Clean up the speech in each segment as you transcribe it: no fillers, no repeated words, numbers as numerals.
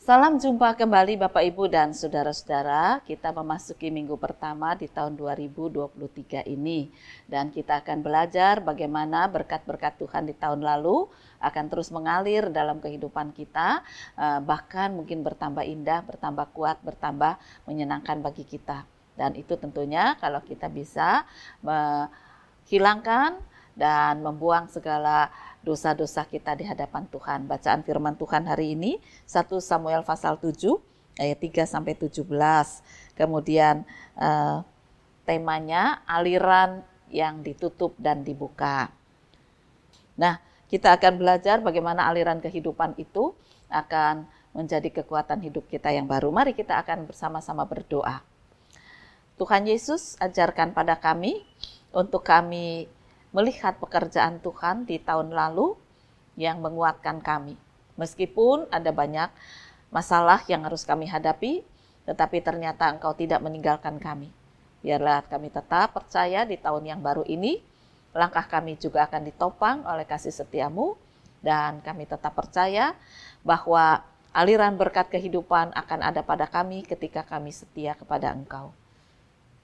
Salam jumpa kembali Bapak Ibu dan Saudara-saudara. Kita memasuki minggu pertama di tahun 2023 ini. Dan kita akan belajar bagaimana berkat-berkat Tuhan di tahun lalu akan terus mengalir dalam kehidupan kita. Bahkan mungkin bertambah indah, bertambah kuat, bertambah menyenangkan bagi kita. Dan itu tentunya kalau kita bisa menghilangkan dan membuang segala dosa-dosa kita di hadapan Tuhan. Bacaan firman Tuhan hari ini 1 Samuel pasal 7 ayat 3-17. Kemudian temanya aliran yang ditutup dan dibuka. Nah, kita akan belajar bagaimana aliran kehidupan itu akan menjadi kekuatan hidup kita yang baru. Mari kita akan bersama-sama berdoa. Tuhan Yesus, ajarkan pada kami untuk kami melihat pekerjaan Tuhan di tahun lalu yang menguatkan kami. Meskipun ada banyak masalah yang harus kami hadapi, tetapi ternyata Engkau tidak meninggalkan kami. Biarlah kami tetap percaya di tahun yang baru ini, langkah kami juga akan ditopang oleh kasih setiamu, dan kami tetap percaya bahwa aliran berkat kehidupan akan ada pada kami ketika kami setia kepada Engkau.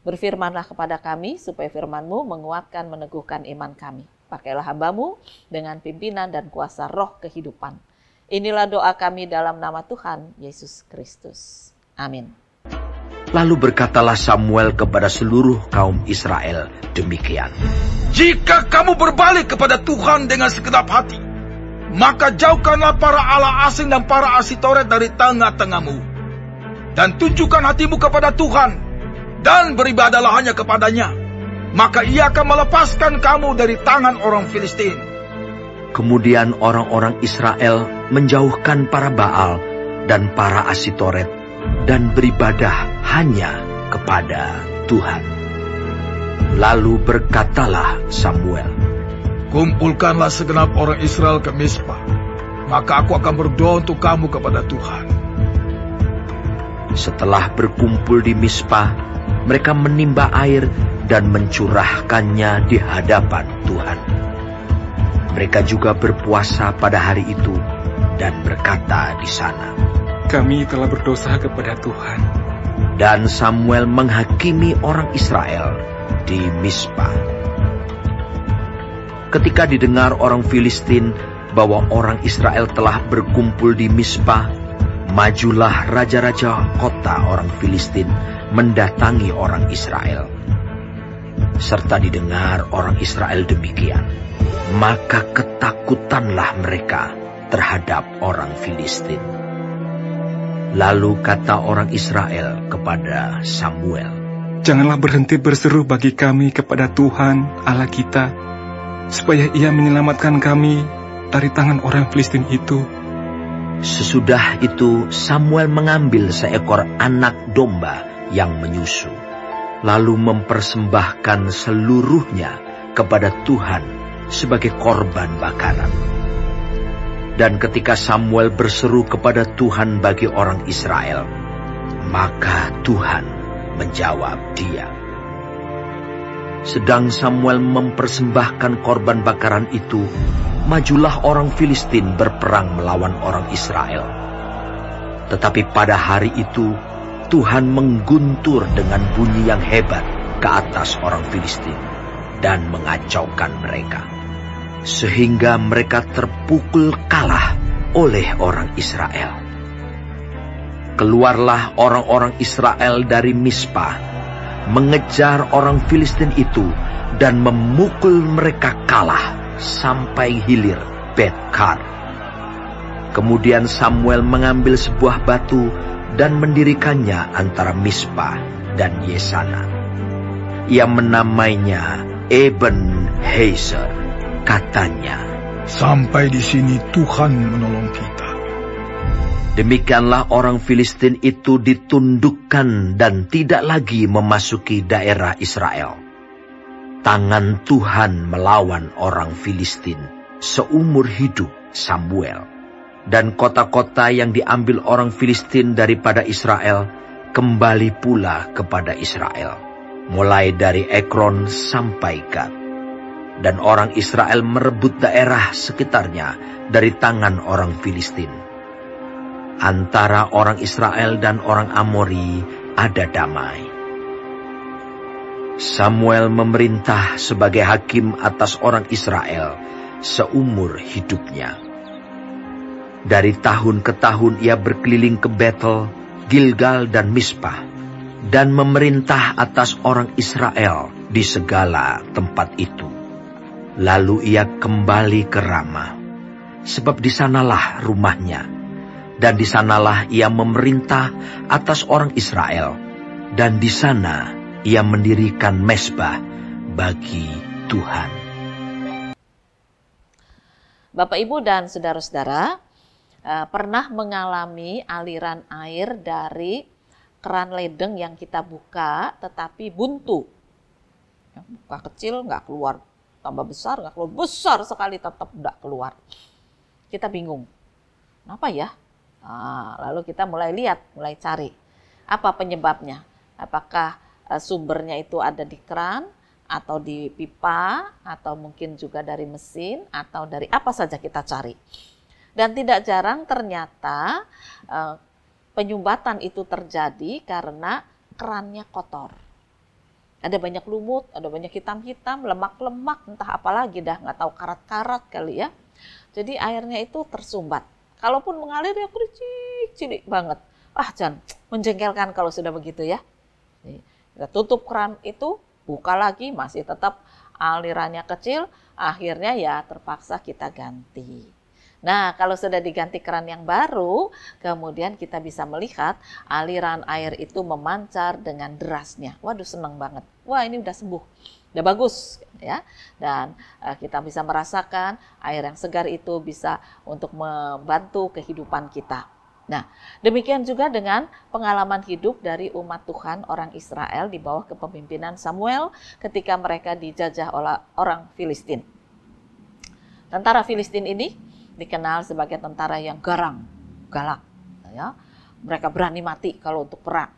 Berfirmanlah kepada kami supaya firman-Mu menguatkan, meneguhkan iman kami. Pakailah hamba-Mu dengan pimpinan dan kuasa roh kehidupan. Inilah doa kami dalam nama Tuhan Yesus Kristus. Amin. Lalu berkatalah Samuel kepada seluruh kaum Israel demikian. Jika kamu berbalik kepada Tuhan dengan segenap hati, maka jauhkanlah para allah asing dan para Asitoret dari tengah-tengahmu. Dan tunjukkan hatimu kepada Tuhan, dan beribadalah hanya kepadanya, maka ia akan melepaskan kamu dari tangan orang Filistin. Kemudian orang-orang Israel menjauhkan para Baal dan para Asitoret dan beribadah hanya kepada Tuhan. Lalu berkatalah Samuel, kumpulkanlah segenap orang Israel ke Mispa, maka aku akan berdoa untuk kamu kepada Tuhan. Setelah berkumpul di Mispa, mereka menimba air dan mencurahkannya di hadapan Tuhan. Mereka juga berpuasa pada hari itu dan berkata di sana, kami telah berdosa kepada Tuhan. Dan Samuel menghakimi orang Israel di Mispa. Ketika didengar orang Filistin bahwa orang Israel telah berkumpul di Mispa, majulah raja-raja kota orang Filistin mendatangi orang Israel. Serta didengar orang Israel demikian, maka ketakutanlah mereka terhadap orang Filistin. Lalu kata orang Israel kepada Samuel, janganlah berhenti berseru bagi kami kepada Tuhan Allah kita, supaya ia menyelamatkan kami dari tangan orang Filistin itu. Sesudah itu Samuel mengambil seekor anak domba yang menyusu, lalu mempersembahkan seluruhnya kepada Tuhan sebagai korban bakaran. Dan ketika Samuel berseru kepada Tuhan bagi orang Israel, maka Tuhan menjawab dia. Sedang Samuel mempersembahkan korban bakaran itu, majulah orang Filistin berperang melawan orang Israel. Tetapi pada hari itu, Tuhan mengguntur dengan bunyi yang hebat ke atas orang Filistin dan mengacaukan mereka, sehingga mereka terpukul kalah oleh orang Israel. Keluarlah orang-orang Israel dari Mispa, mengejar orang Filistin itu dan memukul mereka kalah sampai hilir Bet-kar. Kemudian Samuel mengambil sebuah batu dan mendirikannya antara Mispa dan Yesana. Ia menamainya Eben-Hezer. Katanya, sampai di sini Tuhan menolong kita. Demikianlah orang Filistin itu ditundukkan dan tidak lagi memasuki daerah Israel. Tangan Tuhan melawan orang Filistin seumur hidup Samuel. Dan kota-kota yang diambil orang Filistin daripada Israel kembali pula kepada Israel, mulai dari Ekron sampai Gad. Dan orang Israel merebut daerah sekitarnya dari tangan orang Filistin. Antara orang Israel dan orang Amori ada damai. Samuel memerintah sebagai hakim atas orang Israel seumur hidupnya. Dari tahun ke tahun ia berkeliling ke Betel, Gilgal dan Mispah, dan memerintah atas orang Israel di segala tempat itu. Lalu ia kembali ke Rama, sebab di sanalah rumahnya, dan di sanalah ia memerintah atas orang Israel, dan di sana ia mendirikan mezbah bagi Tuhan. Bapak, Ibu, dan saudara-saudara, pernah mengalami aliran air dari keran ledeng yang kita buka tetapi buntu. Buka kecil nggak keluar, tambah besar nggak keluar, besar sekali tetap nggak keluar. Kita bingung, kenapa ya? Lalu kita mulai lihat, mulai cari apa penyebabnya. Apakah sumbernya itu ada di keran atau di pipa atau mungkin juga dari mesin atau dari apa saja kita cari. Dan tidak jarang ternyata penyumbatan itu terjadi karena kerannya kotor. Ada banyak lumut, ada banyak hitam-hitam, lemak-lemak, entah apa lagi dah, nggak tahu karat-karat kali ya. Jadi airnya itu tersumbat. Kalaupun mengalir ya cilik banget. Jangan menjengkelkan kalau sudah begitu ya. Kita tutup keran itu, buka lagi, masih tetap alirannya kecil, akhirnya ya terpaksa kita ganti. Nah, kalau sudah diganti keran yang baru, kemudian kita bisa melihat aliran air itu memancar dengan derasnya. Waduh, senang banget. Wah, ini udah sembuh. Udah bagus ya. Dan kita bisa merasakan air yang segar itu bisa untuk membantu kehidupan kita. Nah, demikian juga dengan pengalaman hidup dari umat Tuhan orang Israel di bawah kepemimpinan Samuel ketika mereka dijajah oleh orang Filistin. Tentara Filistin ini dikenal sebagai tentara yang garang, galak. Ya. Mereka berani mati kalau untuk perang.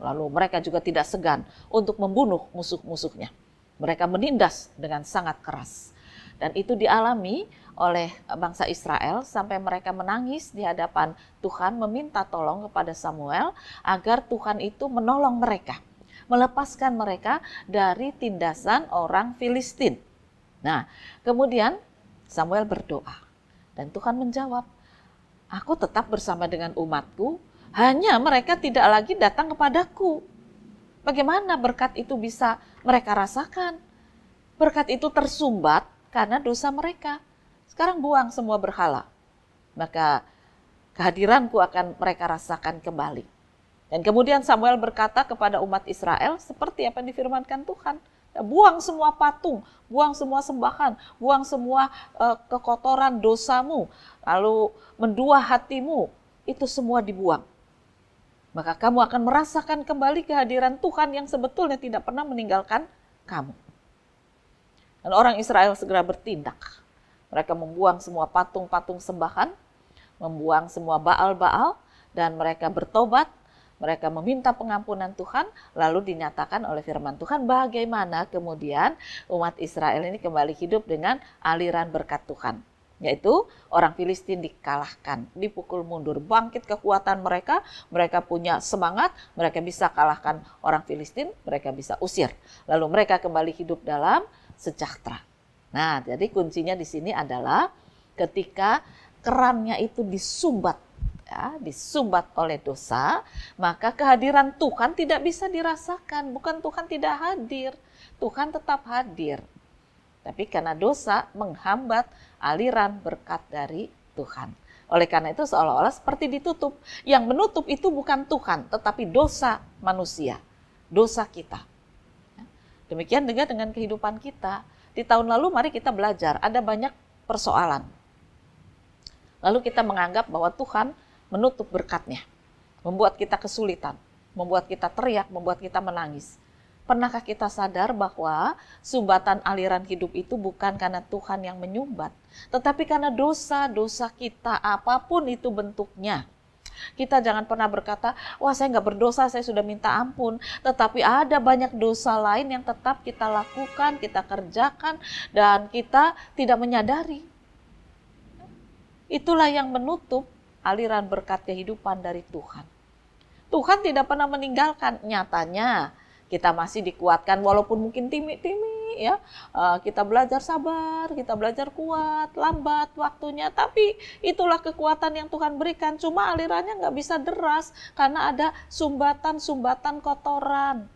Lalu mereka juga tidak segan untuk membunuh musuh-musuhnya. Mereka menindas dengan sangat keras. Dan itu dialami oleh bangsa Israel sampai mereka menangis di hadapan Tuhan, meminta tolong kepada Samuel agar Tuhan itu menolong mereka, melepaskan mereka dari tindasan orang Filistin. Nah, kemudian Samuel berdoa dan Tuhan menjawab, "Aku tetap bersama dengan umatku, hanya mereka tidak lagi datang kepadaku." Bagaimana berkat itu bisa mereka rasakan? Berkat itu tersumbat karena dosa mereka. Sekarang buang semua berhala. Maka kehadiranku akan mereka rasakan kembali. Dan kemudian Samuel berkata kepada umat Israel seperti apa yang difirmankan Tuhan. Buang semua patung, buang semua sembahan, buang semua kekotoran dosamu. Lalu mendua hatimu, itu semua dibuang. Maka kamu akan merasakan kembali kehadiran Tuhan yang sebetulnya tidak pernah meninggalkan kamu. Dan orang Israel segera bertindak. Mereka membuang semua patung-patung sembahan, membuang semua Baal-Baal, dan mereka bertobat, mereka meminta pengampunan Tuhan, lalu dinyatakan oleh firman Tuhan bagaimana kemudian umat Israel ini kembali hidup dengan aliran berkat Tuhan. Yaitu orang Filistin dikalahkan, dipukul mundur, bangkit kekuatan mereka, mereka punya semangat, mereka bisa kalahkan orang Filistin, mereka bisa usir. Lalu mereka kembali hidup dalam sejahtera. Nah, jadi kuncinya di sini adalah ketika kerannya itu disumbat, ya, disumbat oleh dosa, maka kehadiran Tuhan tidak bisa dirasakan. Bukan Tuhan tidak hadir, Tuhan tetap hadir. Tapi karena dosa menghambat aliran berkat dari Tuhan. Oleh karena itu seolah-olah seperti ditutup. Yang menutup itu bukan Tuhan, tetapi dosa manusia, dosa kita. Demikian juga dengan kehidupan kita. Di tahun lalu mari kita belajar, ada banyak persoalan. Lalu kita menganggap bahwa Tuhan menutup berkatnya, membuat kita kesulitan, membuat kita teriak, membuat kita menangis. Pernahkah kita sadar bahwa sumbatan aliran hidup itu bukan karena Tuhan yang menyumbat, tetapi karena dosa-dosa kita apapun itu bentuknya. Kita jangan pernah berkata, wah saya nggak berdosa, saya sudah minta ampun. Tetapi ada banyak dosa lain yang tetap kita lakukan, kita kerjakan, dan kita tidak menyadari. Itulah yang menutup aliran berkat kehidupan dari Tuhan. Tuhan tidak pernah meninggalkan, nyatanya kita masih dikuatkan walaupun mungkin timi-timi ya. Kita belajar sabar, kita belajar kuat, lambat waktunya, tapi itulah kekuatan yang Tuhan berikan. Cuma alirannya nggak bisa deras karena ada sumbatan-sumbatan kotoran.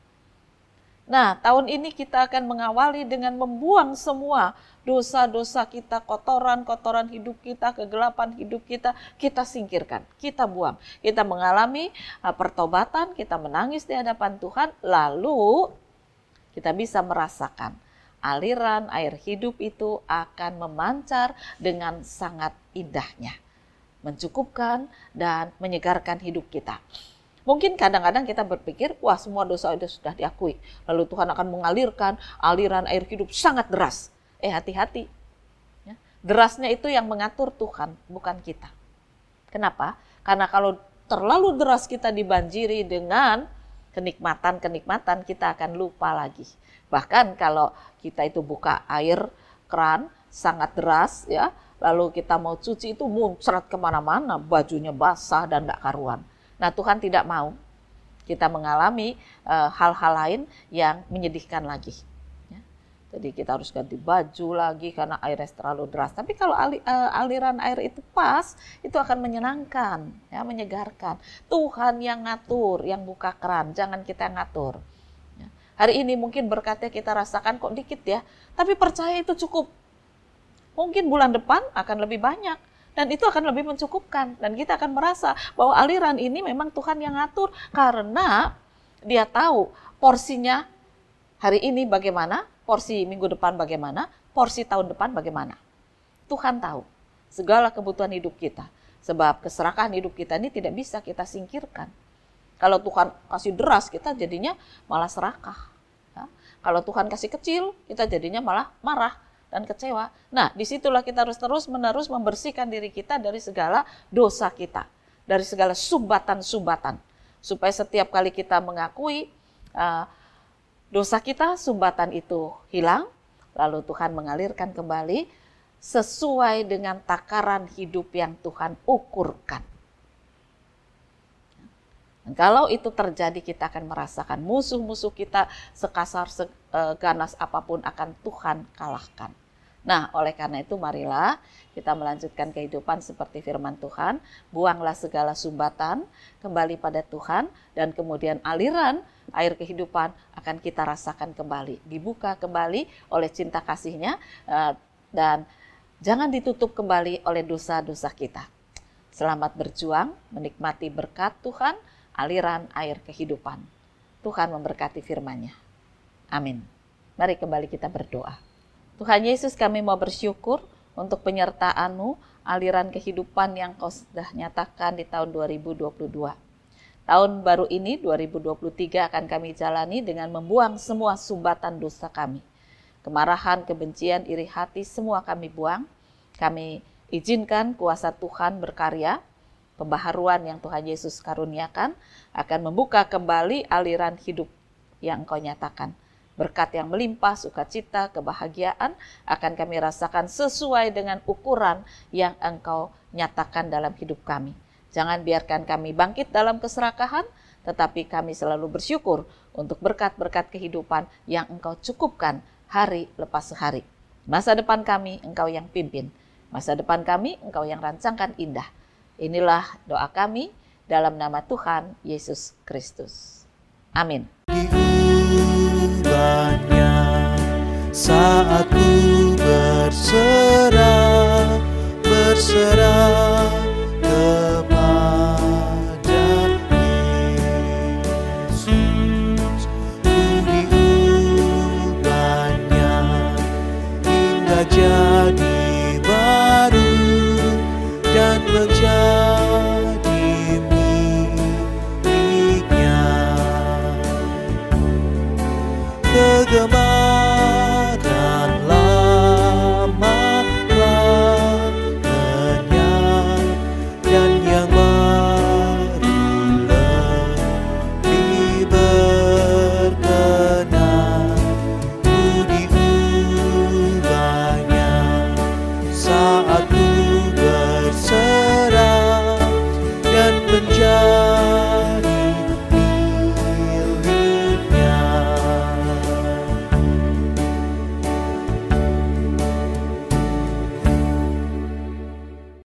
Nah, tahun ini kita akan mengawali dengan membuang semua dosa-dosa kita, kotoran-kotoran hidup kita, kegelapan hidup kita singkirkan, kita buang. Kita mengalami pertobatan, kita menangis di hadapan Tuhan, lalu kita bisa merasakan aliran air hidup itu akan memancar dengan sangat indahnya, mencukupkan dan menyegarkan hidup kita. Mungkin kadang-kadang kita berpikir, wah semua dosa itu sudah diakui. Lalu Tuhan akan mengalirkan aliran air hidup sangat deras. Hati-hati. Ya. Derasnya itu yang mengatur Tuhan, bukan kita. Kenapa? Karena kalau terlalu deras kita dibanjiri dengan kenikmatan-kenikmatan, kita akan lupa lagi. Bahkan kalau kita itu buka air keran sangat deras, ya, lalu kita mau cuci itu muncrat kemana-mana, bajunya basah dan gak karuan. Nah, Tuhan tidak mau kita mengalami hal-hal lain yang menyedihkan lagi. Ya. Jadi kita harus ganti baju lagi karena airnya terlalu deras. Tapi kalau aliran air itu pas, itu akan menyenangkan, ya, menyegarkan. Tuhan yang ngatur, yang buka keran, jangan kita ngatur. Ya. Hari ini mungkin berkatnya kita rasakan kok dikit ya, tapi percaya itu cukup. Mungkin bulan depan akan lebih banyak. Dan itu akan lebih mencukupkan. Dan kita akan merasa bahwa aliran ini memang Tuhan yang ngatur. Karena dia tahu porsinya hari ini bagaimana, porsi minggu depan bagaimana, porsi tahun depan bagaimana. Tuhan tahu segala kebutuhan hidup kita. Sebab keserakahan hidup kita ini tidak bisa kita singkirkan. Kalau Tuhan kasih deras, kita jadinya malah serakah. Ya. Kalau Tuhan kasih kecil, kita jadinya malah marah dan kecewa. Nah, disitulah kita harus terus-menerus membersihkan diri kita dari segala dosa kita, dari segala sumbatan-sumbatan, supaya setiap kali kita mengakui dosa kita, sumbatan itu hilang, lalu Tuhan mengalirkan kembali sesuai dengan takaran hidup yang Tuhan ukurkan. Dan kalau itu terjadi, kita akan merasakan musuh-musuh kita sekasar, seganas apapun akan Tuhan kalahkan. Nah, oleh karena itu marilah kita melanjutkan kehidupan seperti firman Tuhan. Buanglah segala sumbatan, kembali pada Tuhan, dan kemudian aliran air kehidupan akan kita rasakan kembali. Dibuka kembali oleh cinta kasih-Nya, dan jangan ditutup kembali oleh dosa-dosa kita. Selamat berjuang, menikmati berkat Tuhan, aliran air kehidupan. Tuhan memberkati firman-Nya. Amin. Mari kembali kita berdoa. Tuhan Yesus, kami mau bersyukur untuk penyertaan-Mu, aliran kehidupan yang Kau sudah nyatakan di tahun 2022. Tahun baru ini, 2023, akan kami jalani dengan membuang semua sumbatan dosa kami. Kemarahan, kebencian, iri hati, semua kami buang. Kami izinkan kuasa Tuhan berkarya, pembaharuan yang Tuhan Yesus karuniakan, akan membuka kembali aliran hidup yang Engkau nyatakan. Berkat yang melimpah, sukacita, kebahagiaan akan kami rasakan sesuai dengan ukuran yang Engkau nyatakan dalam hidup kami. Jangan biarkan kami bangkit dalam keserakahan, tetapi kami selalu bersyukur untuk berkat-berkat kehidupan yang Engkau cukupkan hari lepas hari. Masa depan kami Engkau yang pimpin, masa depan kami Engkau yang rancangkan indah. Inilah doa kami dalam nama Tuhan Yesus Kristus. Amin. Saat ku berserah kepada Yesus, ku diubahnya hingga jadi baru dan menjadi